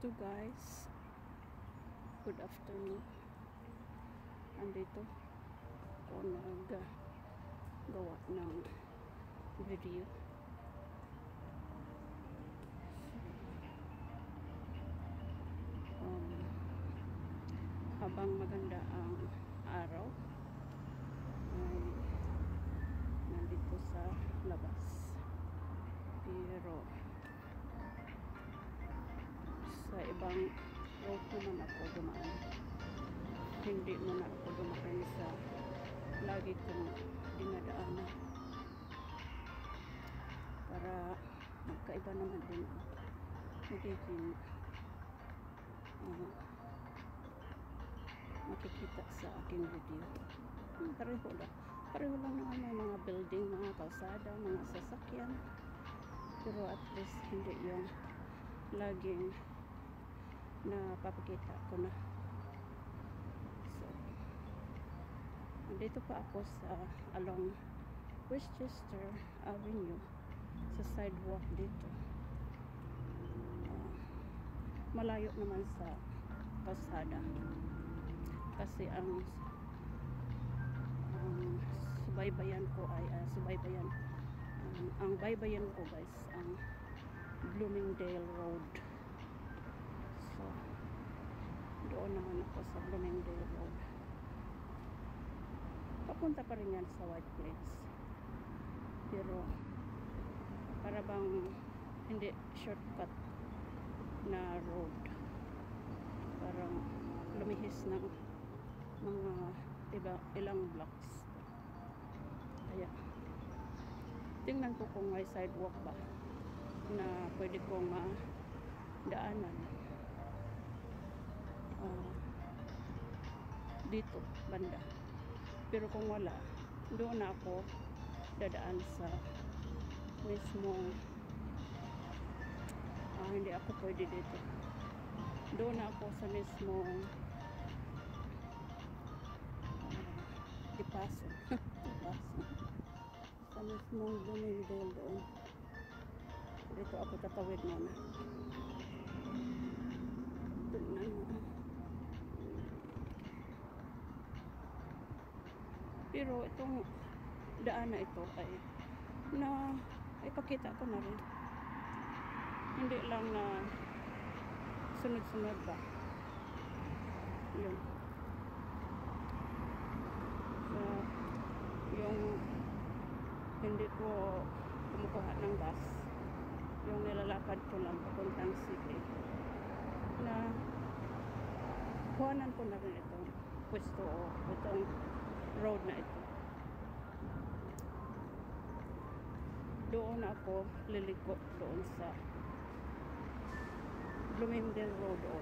Ito guys, good afternoon. Andito ako gawa ng video. Habang maganda ang araw ay nandito sa labas, pero sa ibang road naman ako dumaan. Hindi muna ako dumaan sa lagi kong dinadaanan para magkaiba naman din magiging makikita sa aking video. Pareho lang naman ang mga building, mga kalsada, mga sasakyan, pero at least hindi yung laging napapakita ko na. So nandito pa ako sa along Westchester Avenue, sa sidewalk dito. Malayo naman sa kalsada kasi ang subaybayan ko ay ang baybayan ko guys, ang Bloomingdale Road. So doon naman ako sa Bloomingdale Road. Papunta pa rin yan sa White Plains, pero para bang hindi shortcut na road, parang lumihis ng mga ilang blocks. Kaya tingnan ko kung may sidewalk ba na pwede kong daanan dito banda. Pero kung wala, doon na ako dadaan sa mismong hindi ako pwede dito. Doon na ako sa mismong Dipaso sa mismong Bloomingdale doon. Dito ako tatawid muna. Tingnan mo. Pero itong daan na ito ay ipakita ko na rin. Hindi lang na sunod-sunod ba. Yun. So, yung hindi ko kumukuha ng bus, yung nilalakad ko lang papuntang city, na kuhanan ko na rin itong pwesto o itong road na ito. Doon ako liliko doon sa Bloomingdale Road o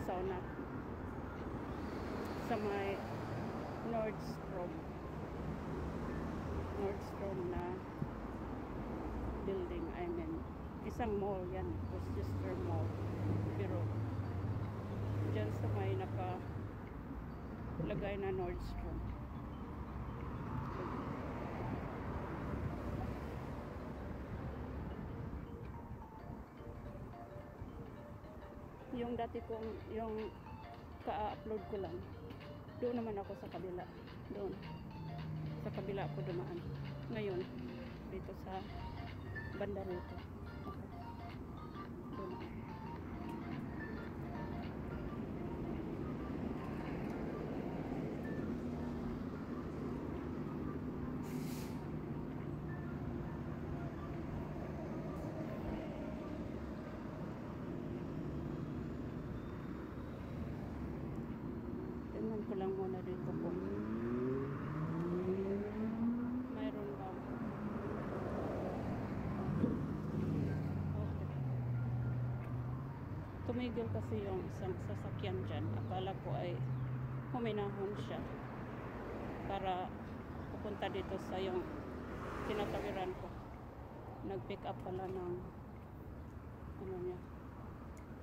sa may Nordstrom na building. I mean, isang mall yan, Westchester Mall, pero dyan sa may nakalagay na Nordstrom. Yung dati kong, yung ka-upload ko lang, doon naman ako sa kabila. Doon sa kabila ako dumaan. Ngayon dito sa banda rito doon. Tingnan ko lang muna dito kung mayroon ba. Okay. Tumigil kasi yung isang sasakyan dyan. Akala ko ay huminahon siya para pupunta dito sa yung tinatawiran ko. Nag-pick up pala ng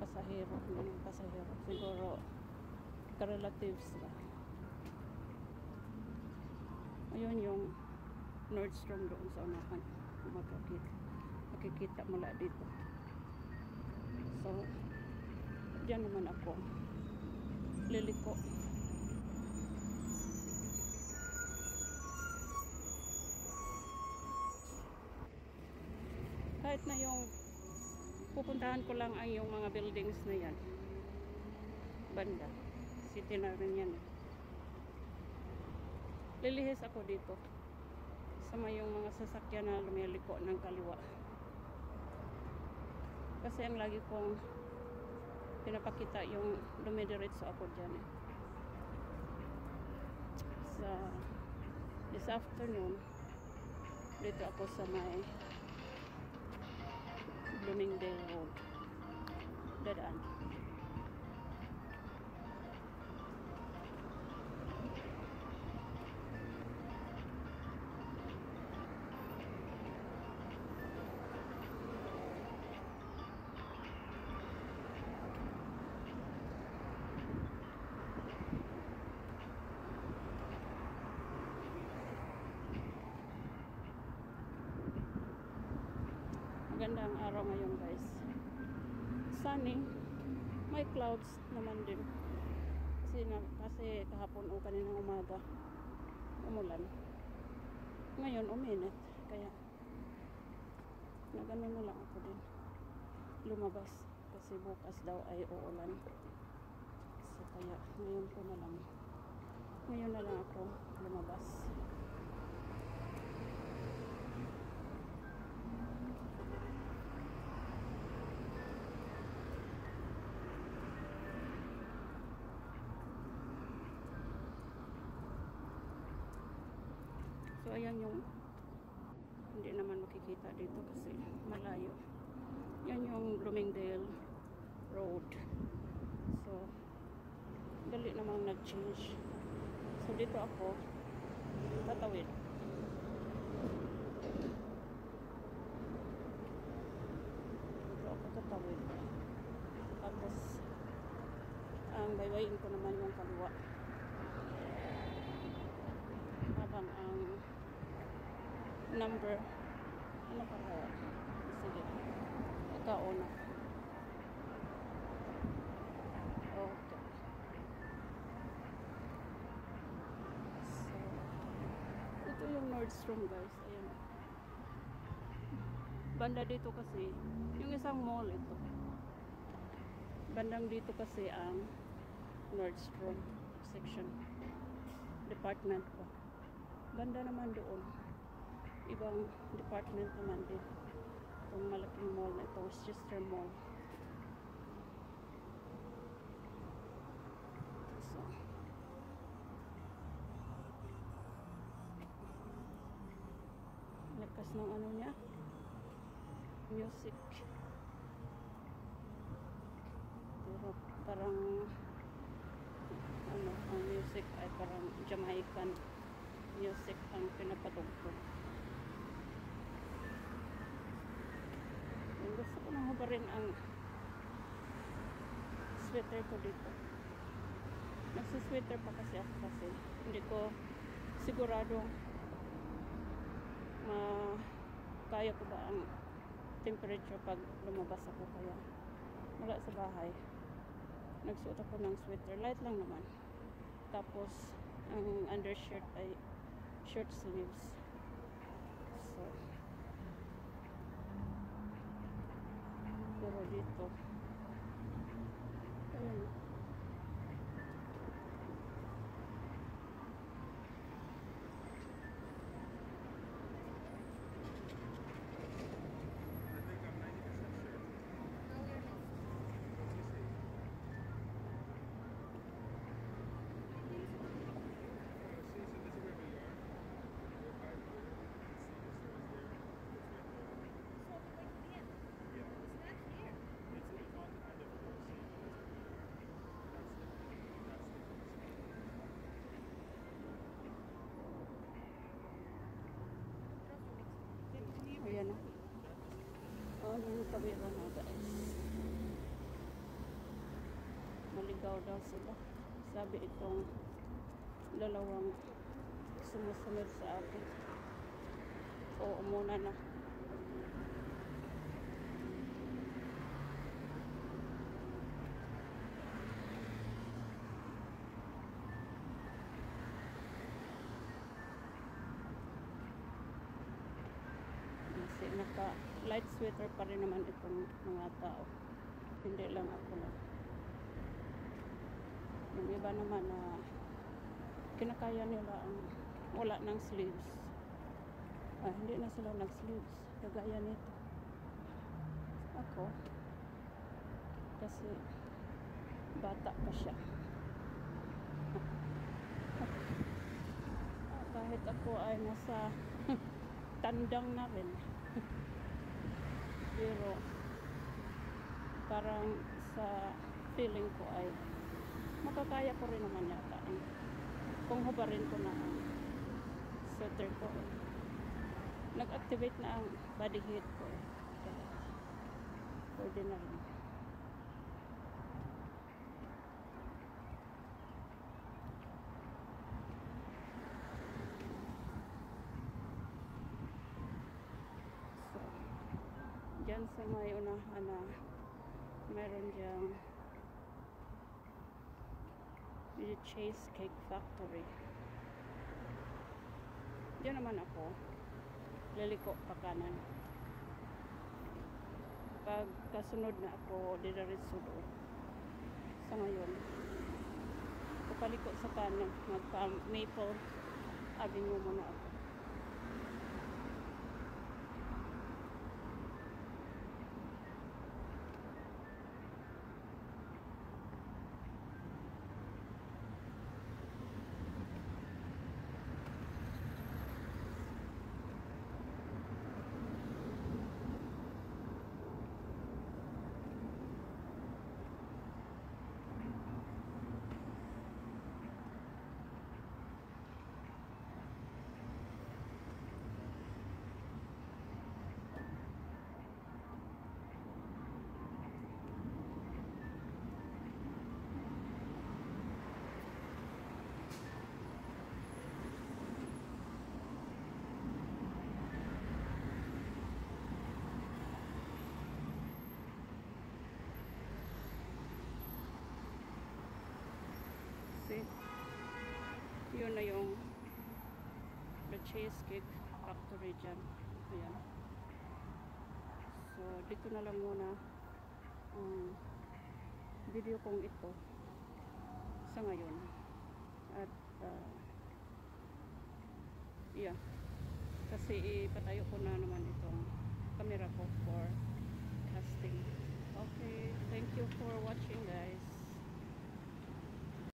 pasahero. Siguro ka-relatives ba. Ayun yung Nordstrom doon sa unahan. Makikita mula dito. So Diyan naman ako liliko. Kahit na yung pupuntahan ko lang ay yung mga buildings na yan, banda city na rin yan. Lilihis ako dito sa may yung mga sasakyan na lumiliko ng kaliwa, kasi ang lagi kong pinapakita yung dumidiretso ako dyan sa this afternoon. Dito ako sa may Bloomingdale Road dadaan. Maganda ang araw ngayon guys, sunny, may clouds naman din kasi kahapon o kaninang umaga umulan, ngayon uminit, kaya nagano na lang ako din lumabas kasi bukas daw ay uulan, so kaya ngayon na lang ako lumabas. So ayan yung hindi naman makikita dito kasi malayo. Yan yung Bloomingdale Road. So dali namang nag-change. So dito ako tatawid. Tapos ang baybayin ko naman yung kaliwa. Habang ang number ano pa kaya? Sige, ikauna. Okay, so ito yung Nordstrom guys, ayan. Banda dito kasi yung isang mall ito, bandang dito kasi ang Nordstrom section department ko. Banda naman doon ibang department naman din. Itong malaking mall na ito, Westchester Mall. So lakas ng ano niya, music, pero parang ano, ang music ay parang Jamaican music ang pinapatugtog. Gusto ko nang hubarin ang sweater ko dito. Nagsisweater pa kasi ako kasi hindi ko sigurado kaya ko ba ang temperature pag lumabas ako, kaya wala sa bahay nagsuot ako ng sweater, light lang naman, tapos ang undershirt ay short sleeves. So pero dito ayun, ayan na. Oh, yung kabila na guys. Maligaw daw sila. Sabi itong dalawang sumusunod sa akin. Oo, muna na. naka light sweater pa rin naman itong mga tao, hindi lang ako lang. Yung iba naman na kinakaya nila ang wala ng sleeves, hindi na sila nag sleeves kagaya nito. Ako kasi bata pa siya. Kahit ako ay nasa tandang na rin pero parang sa feeling ko ay makakaya ko rin naman yata kung hubarin ko na ang sweater ko. Nag-activate na ang body heat ko pwede na rin. Diyan sa may unahan na meron diyang Cheesecake Factory. Diyan naman ako liliko pa kanan. Pag kasunod na ako diretso doon. Sa ngayon papaliko sa kanan, magpa Maple Avenue muna ako. Yun na yung the Cheesecake Factory dyan. Ayan. So dito na lang muna ang video kong ito sa ngayon. At yeah, kasi ipatayo ko na naman itong camera ko for casting. Okay, thank you for watching guys.